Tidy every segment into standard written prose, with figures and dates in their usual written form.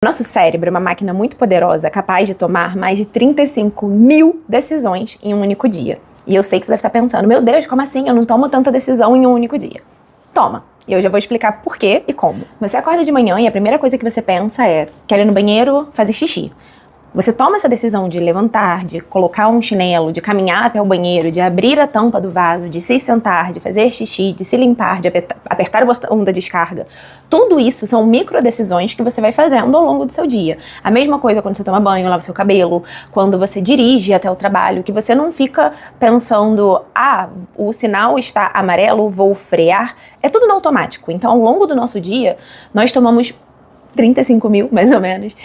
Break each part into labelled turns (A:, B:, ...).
A: Nosso cérebro é uma máquina muito poderosa, capaz de tomar mais de 35 mil decisões em um único dia. E eu sei que você deve estar pensando, meu Deus, como assim? Eu não tomo tanta decisão em um único dia. Toma! E eu já vou explicar por quê e como. Você acorda de manhã e a primeira coisa que você pensa é, quero ir no banheiro fazer xixi. Você toma essa decisão de levantar, de colocar um chinelo, de caminhar até o banheiro, de abrir a tampa do vaso, de se sentar, de fazer xixi, de se limpar, de apertar o botão da descarga. Tudo isso são micro decisões que você vai fazendo ao longo do seu dia. A mesma coisa quando você toma banho, lava seu cabelo, quando você dirige até o trabalho, que você não fica pensando, o sinal está amarelo, vou frear. É tudo no automático. Então, ao longo do nosso dia, nós tomamos 35 mil, mais ou menos,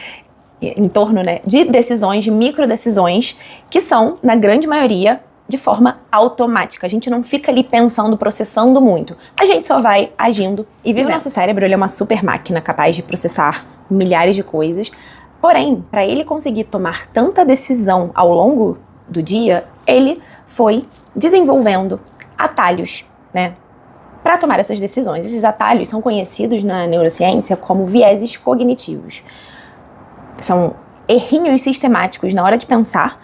A: em torno, de decisões, de micro decisões, que são, na grande maioria, de forma automática. A gente não fica ali pensando, processando muito. A gente só vai agindo e vivendo. O nosso cérebro, ele é uma super máquina capaz de processar milhares de coisas. Porém, para ele conseguir tomar tanta decisão ao longo do dia, ele foi desenvolvendo atalhos, para tomar essas decisões. Esses atalhos são conhecidos na neurociência como vieses cognitivos. São errinhos sistemáticos na hora de pensar.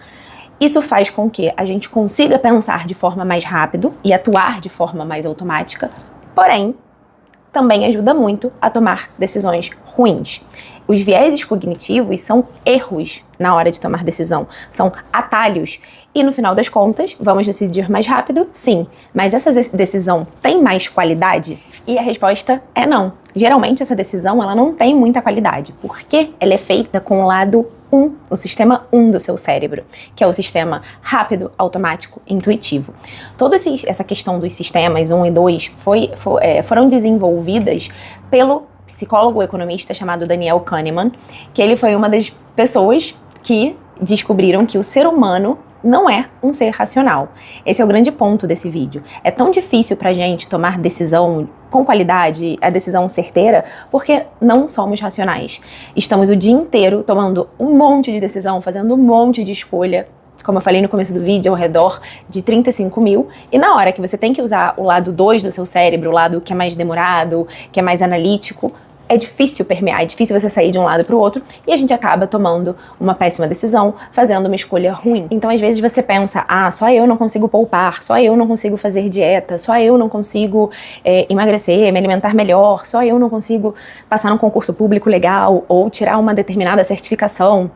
A: Isso faz com que a gente consiga pensar de forma mais rápido e atuar de forma mais automática, porém, também ajuda muito a tomar decisões ruins. Os vieses cognitivos são erros na hora de tomar decisão, são atalhos. E no final das contas, vamos decidir mais rápido? Sim. Mas essa decisão tem mais qualidade? E a resposta é não. Geralmente essa decisão ela não tem muita qualidade, porque ela é feita com o lado 1, o sistema 1 do seu cérebro, que é o sistema rápido, automático, intuitivo. Toda essa questão dos sistemas 1 e 2 foram desenvolvidas pelo psicólogo economista chamado Daniel Kahneman, que ele foi uma das pessoas que descobriram que o ser humano não é um ser racional. Esse é o grande ponto desse vídeo. É tão difícil pra gente tomar decisão com qualidade, a decisão certeira, porque não somos racionais. Estamos o dia inteiro tomando um monte de decisão, fazendo um monte de escolha, como eu falei no começo do vídeo, ao redor de 35 mil, e na hora que você tem que usar o lado 2 do seu cérebro, o lado que é mais demorado, que é mais analítico, é difícil permear, é difícil você sair de um lado para o outro e a gente acaba tomando uma péssima decisão, fazendo uma escolha ruim. Então, às vezes você pensa, só eu não consigo poupar, só eu não consigo fazer dieta, só eu não consigo emagrecer, me alimentar melhor, só eu não consigo passar num concurso público legal ou tirar uma determinada certificação.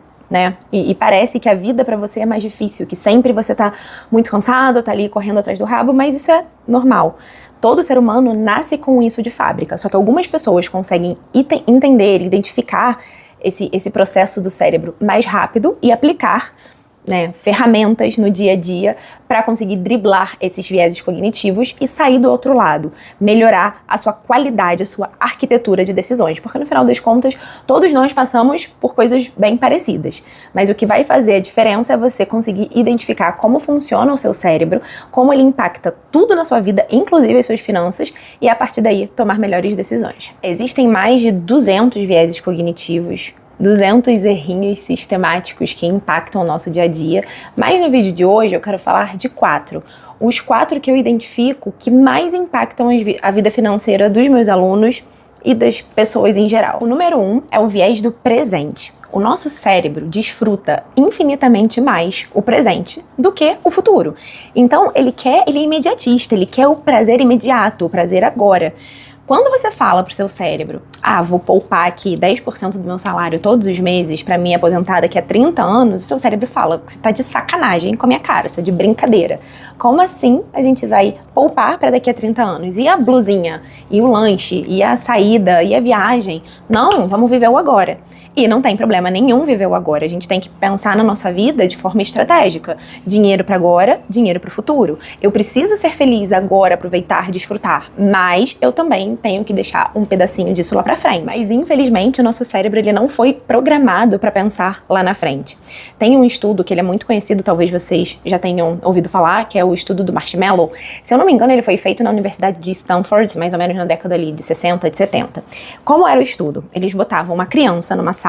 A: E parece que a vida para você é mais difícil, que sempre você tá muito cansado, tá ali correndo atrás do rabo, mas isso é normal. Todo ser humano nasce com isso de fábrica, só que algumas pessoas conseguem entender, identificar esse processo do cérebro mais rápido e aplicar ferramentas no dia a dia para conseguir driblar esses vieses cognitivos e sair do outro lado, melhorar a sua qualidade, a sua arquitetura de decisões, porque no final das contas todos nós passamos por coisas bem parecidas, mas o que vai fazer a diferença é você conseguir identificar como funciona o seu cérebro, como ele impacta tudo na sua vida, inclusive as suas finanças, e a partir daí tomar melhores decisões. Existem mais de 200 vieses cognitivos, 200 errinhos sistemáticos que impactam o nosso dia a dia, mas no vídeo de hoje eu quero falar de 4. Os 4 que eu identifico que mais impactam a vida financeira dos meus alunos e das pessoas em geral. O número 1 é o viés do presente. O nosso cérebro desfruta infinitamente mais o presente do que o futuro. Então ele é imediatista, ele quer o prazer imediato, o prazer agora. Quando você fala pro seu cérebro, vou poupar aqui 10% do meu salário todos os meses pra minha aposentada daqui a 30 anos, o seu cérebro fala que você tá de sacanagem com a minha cara, você tá de brincadeira. Como assim a gente vai poupar pra daqui a 30 anos? E a blusinha? E o lanche? E a saída? E a viagem? Não, vamos viver o agora. E não tem problema nenhum viver o agora. A gente tem que pensar na nossa vida de forma estratégica. Dinheiro para agora, dinheiro para o futuro. Eu preciso ser feliz agora, aproveitar, desfrutar. Mas eu também tenho que deixar um pedacinho disso lá para frente. Mas infelizmente o nosso cérebro ele não foi programado para pensar lá na frente. Tem um estudo que ele é muito conhecido, talvez vocês já tenham ouvido falar, que é o estudo do marshmallow. Se eu não me engano, ele foi feito na Universidade de Stanford, mais ou menos na década ali de 60, de 70. Como era o estudo? Eles botavam uma criança numa sala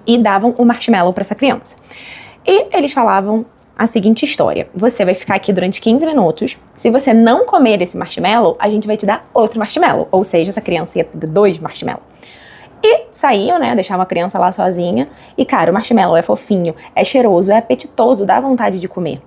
A: e davam um marshmallow para essa criança. E eles falavam a seguinte história: você vai ficar aqui durante 15 minutos, se você não comer esse marshmallow, a gente vai te dar outro marshmallow, ou seja, essa criança ia ter 2 marshmallows. E saíam, né, deixavam a criança lá sozinha. E, cara, o marshmallow é fofinho, é cheiroso, é apetitoso, dá vontade de comer.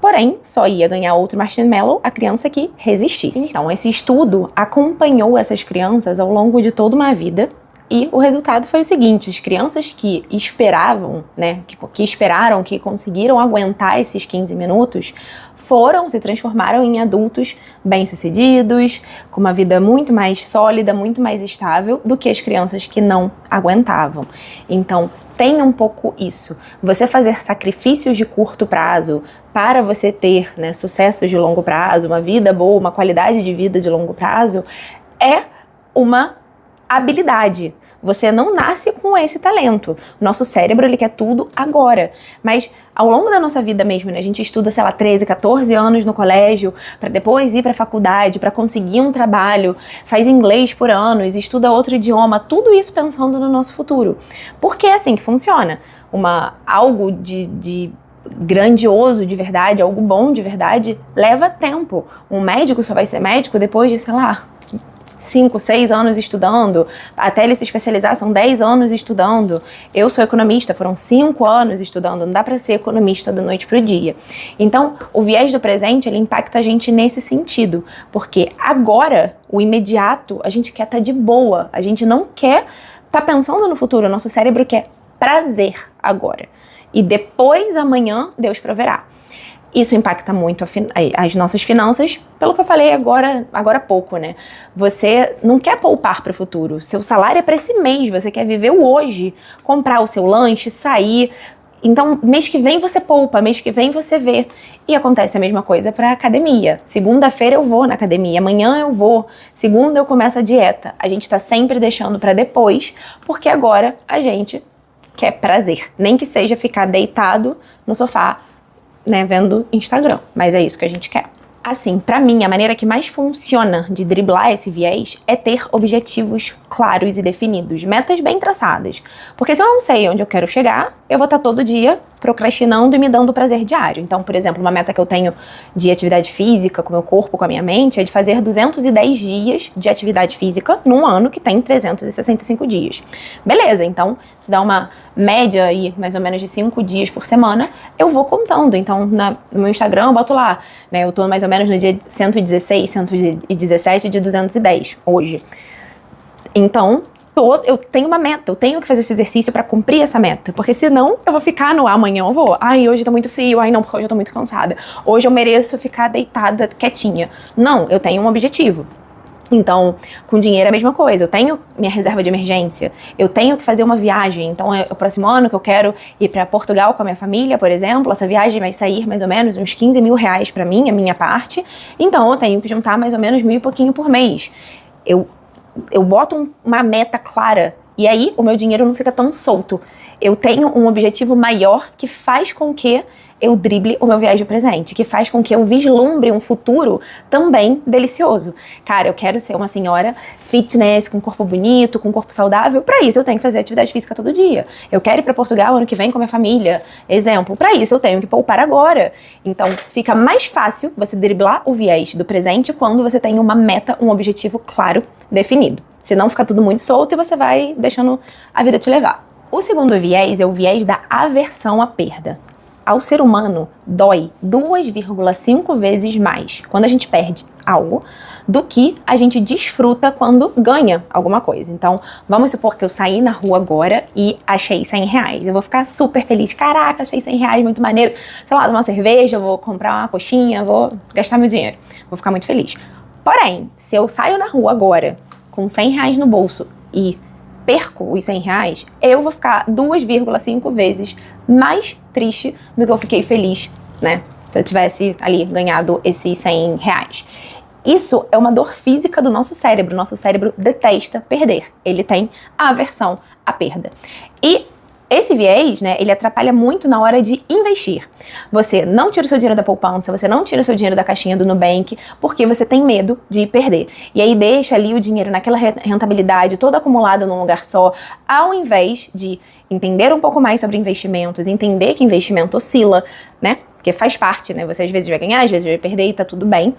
A: Porém, só ia ganhar outro marshmallow a criança que resistisse. Então, esse estudo acompanhou essas crianças ao longo de toda uma vida. E o resultado foi o seguinte: as crianças que esperavam, né, que esperaram, que conseguiram aguentar esses 15 minutos, se transformaram em adultos bem-sucedidos, com uma vida muito mais sólida, muito mais estável do que as crianças que não aguentavam. Então, tem um pouco isso. Você fazer sacrifícios de curto prazo para você ter, né, sucessos de longo prazo, uma vida boa, uma qualidade de vida de longo prazo, é uma habilidade. Você não nasce com esse talento. O nosso cérebro, ele quer tudo agora. Mas ao longo da nossa vida mesmo, né, a gente estuda, sei lá, 13, 14 anos no colégio, para depois ir para a faculdade, para conseguir um trabalho, faz inglês por anos, estuda outro idioma, tudo isso pensando no nosso futuro. Porque é assim que funciona. Algo de grandioso de verdade, algo bom de verdade, leva tempo. Um médico só vai ser médico depois de, sei lá, 5, 6 anos estudando, até ele se especializar são 10 anos estudando. Eu sou economista, foram 5 anos estudando, não dá para ser economista da noite pro dia. Então, o viés do presente, ele impacta a gente nesse sentido, porque agora, o imediato, a gente quer estar de boa, a gente não quer estar pensando no futuro, o nosso cérebro quer prazer agora. E depois, amanhã, Deus proverá. Isso impacta muito as nossas finanças, pelo que eu falei agora há pouco, né? Você não quer poupar para o futuro. Seu salário é para esse mês, você quer viver o hoje, comprar o seu lanche, sair. Então, mês que vem você poupa, mês que vem você vê. E acontece a mesma coisa para academia. Segunda-feira eu vou na academia, amanhã eu vou, segunda eu começo a dieta. A gente tá sempre deixando para depois, porque agora a gente quer prazer. Nem que seja ficar deitado no sofá, né, vendo Instagram, mas é isso que a gente quer. Assim, pra mim, a maneira que mais funciona de driblar esse viés é ter objetivos claros e definidos, metas bem traçadas. Porque se eu não sei onde eu quero chegar, eu vou estar todo dia procrastinando e me dando prazer diário. Então, por exemplo, uma meta que eu tenho de atividade física com o meu corpo, com a minha mente, é de fazer 210 dias de atividade física num ano que tem 365 dias. Beleza, então, se dá uma média aí, mais ou menos de 5 dias por semana, eu vou contando. Então, no meu Instagram, eu boto lá, né, eu tô mais ou menos no dia 116, 117 de 210 hoje. Então, eu tenho uma meta, eu tenho que fazer esse exercício pra cumprir essa meta, porque senão eu vou ficar no amanhã eu vou, ai, hoje tá muito frio, ai não, porque hoje eu tô muito cansada, hoje eu mereço ficar deitada, quietinha. Não, eu tenho um objetivo. Então, com dinheiro é a mesma coisa, eu tenho minha reserva de emergência, eu tenho que fazer uma viagem, então é o próximo ano que eu quero ir pra Portugal com a minha família, por exemplo, essa viagem vai sair mais ou menos uns 15 mil reais pra mim, a minha parte, então eu tenho que juntar mais ou menos 1.000 e pouquinho por mês. Eu boto uma meta clara e aí o meu dinheiro não fica tão solto. Eu tenho um objetivo maior que faz com que eu drible o meu viés do presente, que faz com que eu vislumbre um futuro também delicioso. Cara, eu quero ser uma senhora fitness, com corpo bonito, com corpo saudável. Para isso eu tenho que fazer atividade física todo dia. Eu quero ir para Portugal ano que vem com a minha família. Exemplo, para isso eu tenho que poupar agora. Então fica mais fácil você driblar o viés do presente quando você tem uma meta, um objetivo claro, definido. Senão fica tudo muito solto e você vai deixando a vida te levar. O segundo viés é o viés da aversão à perda. Ao ser humano, dói 2,5 vezes mais quando a gente perde algo do que a gente desfruta quando ganha alguma coisa. Então, vamos supor que eu saí na rua agora e achei 100 reais. Eu vou ficar super feliz. Caraca, achei 100 reais, muito maneiro. Sei lá, tomar uma cerveja, vou comprar uma coxinha, vou gastar meu dinheiro. Vou ficar muito feliz. Porém, se eu saio na rua agora com 100 reais no bolso e perco os 100 reais, eu vou ficar 2,5 vezes mais triste do que eu fiquei feliz, né? Se eu tivesse ali ganhado esses 100 reais. Isso é uma dor física do nosso cérebro. Nosso cérebro detesta perder. Ele tem aversão à perda. E esse viés, né, ele atrapalha muito na hora de investir. Você não tira o seu dinheiro da poupança, você não tira o seu dinheiro da caixinha do Nubank, porque você tem medo de perder. E aí deixa ali o dinheiro naquela rentabilidade todo acumulado num lugar só, ao invés de entender um pouco mais sobre investimentos, entender que investimento oscila, né, porque faz parte, né, você às vezes vai ganhar, às vezes vai perder e tá tudo bem,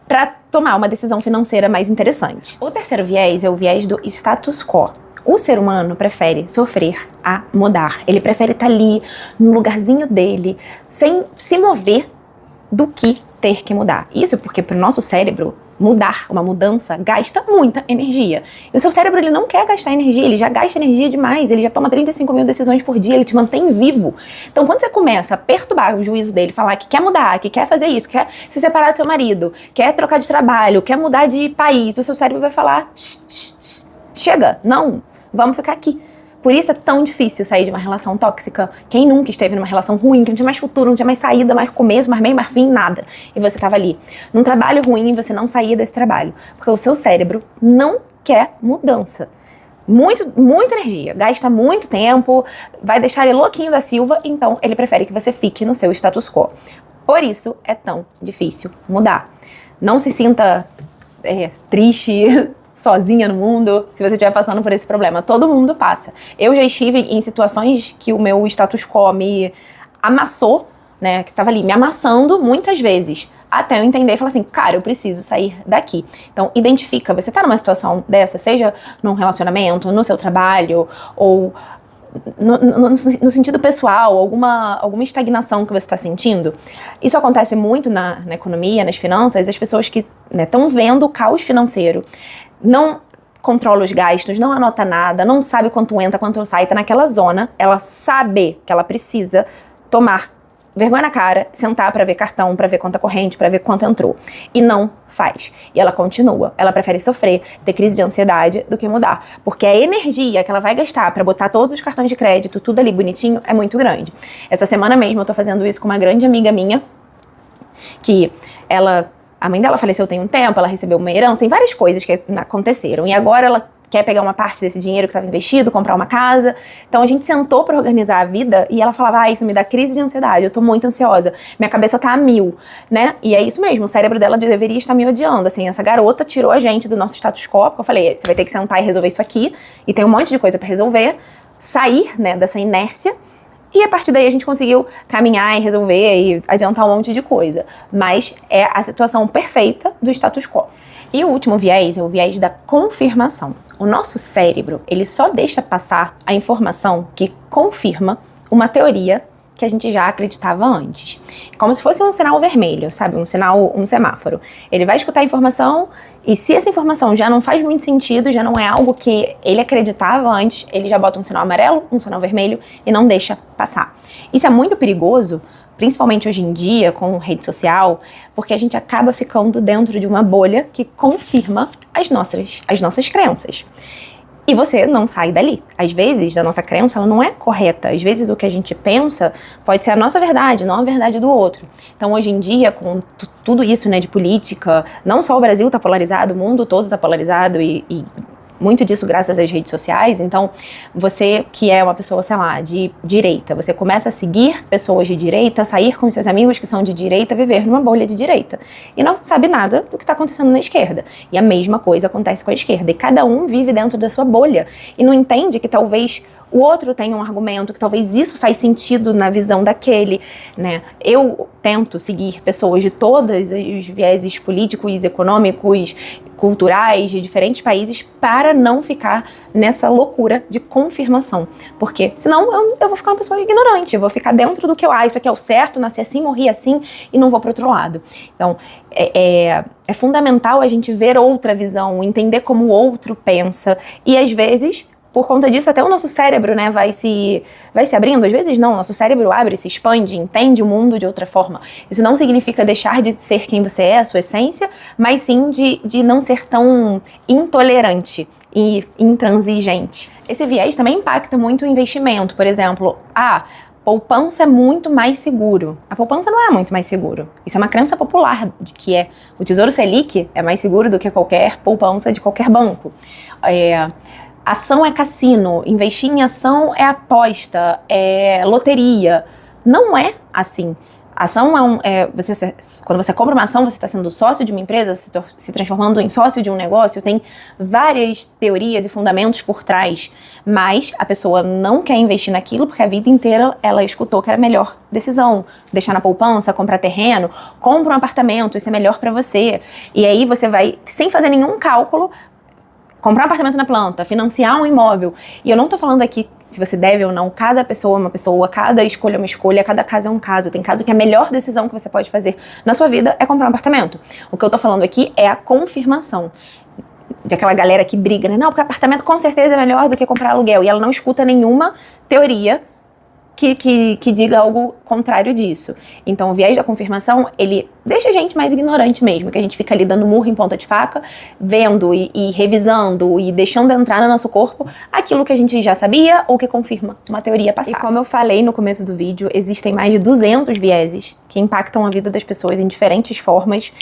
A: para tomar uma decisão financeira mais interessante. O terceiro viés é o viés do status quo. O ser humano prefere sofrer a mudar. Ele prefere estar ali, no lugarzinho dele, sem se mover, do que ter que mudar. Isso porque para o nosso cérebro, mudar, uma mudança, gasta muita energia. E o seu cérebro, ele não quer gastar energia, ele já gasta energia demais, ele já toma 35 mil decisões por dia, ele te mantém vivo. Então, quando você começa a perturbar o juízo dele, falar que quer mudar, que quer fazer isso, quer se separar do seu marido, quer trocar de trabalho, quer mudar de país, o seu cérebro vai falar, chega, não, vamos ficar aqui. Por isso é tão difícil sair de uma relação tóxica. Quem nunca esteve numa relação ruim, que não tinha mais futuro, não tinha mais saída, mais começo, mais meio, mais fim, nada. E você estava ali num trabalho ruim e você não saía desse trabalho. Porque o seu cérebro não quer mudança. Muita energia, gasta muito tempo, vai deixar ele louquinho da Silva, então ele prefere que você fique no seu status quo. Por isso é tão difícil mudar. Não se sinta triste, sozinha no mundo, se você estiver passando por esse problema. Todo mundo passa. Eu já estive em situações que o meu status quo me amassou, né, que estava ali me amassando muitas vezes, até eu entender e falar assim, cara, eu preciso sair daqui. Então, identifica, você tá numa situação dessa, seja num relacionamento, no seu trabalho, ou no sentido pessoal, alguma estagnação que você está sentindo. Isso acontece muito na economia, nas finanças, as pessoas que estão vendo o caos financeiro, não controla os gastos, não anota nada, não sabe quanto entra, quanto sai, tá naquela zona, ela sabe que ela precisa tomar vergonha na cara, sentar pra ver cartão, pra ver conta corrente, pra ver quanto entrou. E não faz. E ela continua. Ela prefere sofrer, ter crise de ansiedade, do que mudar. Porque a energia que ela vai gastar pra botar todos os cartões de crédito, tudo ali bonitinho, é muito grande. Essa semana mesmo eu tô fazendo isso com uma grande amiga minha, que a mãe dela faleceu tem um tempo, ela recebeu uma herança, tem várias coisas que aconteceram. E agora ela quer pegar uma parte desse dinheiro que estava investido, comprar uma casa. Então a gente sentou para organizar a vida e ela falava, isso me dá crise de ansiedade, eu tô muito ansiosa, minha cabeça tá a 1000, né? E é isso mesmo, o cérebro dela deveria estar me odiando, assim, essa garota tirou a gente do nosso status quo, porque eu falei, você vai ter que sentar e resolver isso aqui, e tem um monte de coisa para resolver, sair, né, dessa inércia. E a partir daí a gente conseguiu caminhar e resolver e adiantar um monte de coisa. Mas é a situação perfeita do status quo. E o último viés é o viés da confirmação. O nosso cérebro, ele só deixa passar a informação que confirma uma teoria que a gente já acreditava antes. Como se fosse um sinal vermelho, sabe? Um semáforo. Ele vai escutar a informação e se essa informação já não faz muito sentido, já não é algo que ele acreditava antes, ele já bota um sinal amarelo, um sinal vermelho e não deixa passar. Isso é muito perigoso, principalmente hoje em dia, com rede social, porque a gente acaba ficando dentro de uma bolha que confirma as nossas crenças. E você não sai dali. Às vezes, a nossa crença ela não é correta. Às vezes, o que a gente pensa pode ser a nossa verdade, não a verdade do outro. Então, hoje em dia, com tudo isso, né, de política, não só o Brasil está polarizado, o mundo todo está polarizado e muito disso graças às redes sociais. Então, você que é uma pessoa, sei lá, de direita, você começa a seguir pessoas de direita, sair com seus amigos que são de direita, viver numa bolha de direita. E não sabe nada do que está acontecendo na esquerda. E a mesma coisa acontece com a esquerda. E cada um vive dentro da sua bolha. E não entende que talvez o outro tenha um argumento, que talvez isso faz sentido na visão daquele, né? Eu tento seguir pessoas de todos os vieses políticos, econômicos, culturais, de diferentes países, para não ficar nessa loucura de confirmação. Porque senão eu vou ficar uma pessoa ignorante, eu vou ficar dentro do que eu acho, isso aqui é o certo, nasci assim, morri assim, e não vou para outro lado. Então, é fundamental a gente ver outra visão, entender como o outro pensa, e às vezes, por conta disso, até o nosso cérebro, né, vai se abrindo. Às vezes não, nosso cérebro abre, se expande, entende o mundo de outra forma. Isso não significa deixar de ser quem você é, a sua essência, mas sim de não ser tão intolerante e intransigente. Esse viés também impacta muito o investimento. Por exemplo, poupança é muito mais seguro. A poupança não é muito mais seguro. Isso é uma crença popular de que o Tesouro Selic é mais seguro do que qualquer poupança de qualquer banco. Ação é cassino, investir em ação é aposta, é loteria. Não é assim. Ação quando você compra uma ação, você está sendo sócio de uma empresa, se transformando em sócio de um negócio, tem várias teorias e fundamentos por trás, mas a pessoa não quer investir naquilo porque a vida inteira ela escutou que era a melhor decisão. Deixar na poupança, comprar terreno, compra um apartamento, isso é melhor para você. E aí você vai, sem fazer nenhum cálculo, comprar um apartamento na planta, financiar um imóvel. E eu não tô falando aqui se você deve ou não, cada pessoa é uma pessoa, cada escolha é uma escolha, cada caso é um caso. Tem caso que a melhor decisão que você pode fazer na sua vida é comprar um apartamento. O que eu tô falando aqui é a confirmação de aquela galera que briga, né? Não, porque apartamento com certeza é melhor do que comprar aluguel. E ela não escuta nenhuma teoria que diga algo contrário disso. Então, o viés da confirmação, ele deixa a gente mais ignorante mesmo, que a gente fica ali dando murro em ponta de faca, vendo e revisando e deixando entrar no nosso corpo aquilo que a gente já sabia ou que confirma uma teoria passada. E como eu falei no começo do vídeo, existem mais de 200 vieses que impactam a vida das pessoas em diferentes formas.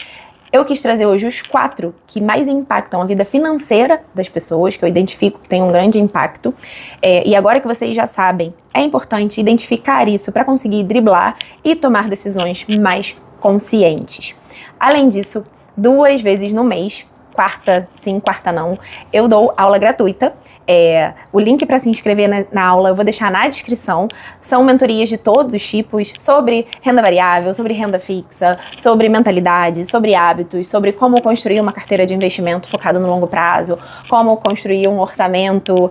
A: Eu quis trazer hoje os 4 que mais impactam a vida financeira das pessoas, que eu identifico que tem um grande impacto. E agora que vocês já sabem, é importante identificar isso para conseguir driblar e tomar decisões mais conscientes. Além disso, 2 vezes no mês, quarta sim, quarta não, eu dou aula gratuita. O link para se inscrever na aula eu vou deixar na descrição. São mentorias de todos os tipos, sobre renda variável, sobre renda fixa, sobre mentalidade, sobre hábitos, sobre como construir uma carteira de investimento focada no longo prazo, como construir um orçamento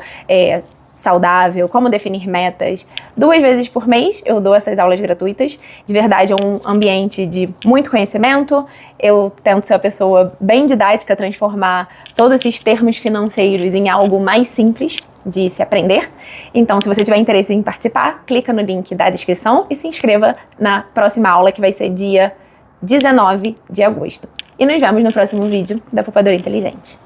A: saudável, como definir metas. 2 vezes por mês eu dou essas aulas gratuitas. De verdade, é um ambiente de muito conhecimento. Eu tento ser uma pessoa bem didática, transformar todos esses termos financeiros em algo mais simples de se aprender. Então, se você tiver interesse em participar, clica no link da descrição e se inscreva na próxima aula, que vai ser dia 19 de agosto. E nos vemos no próximo vídeo da Poupadora Inteligente.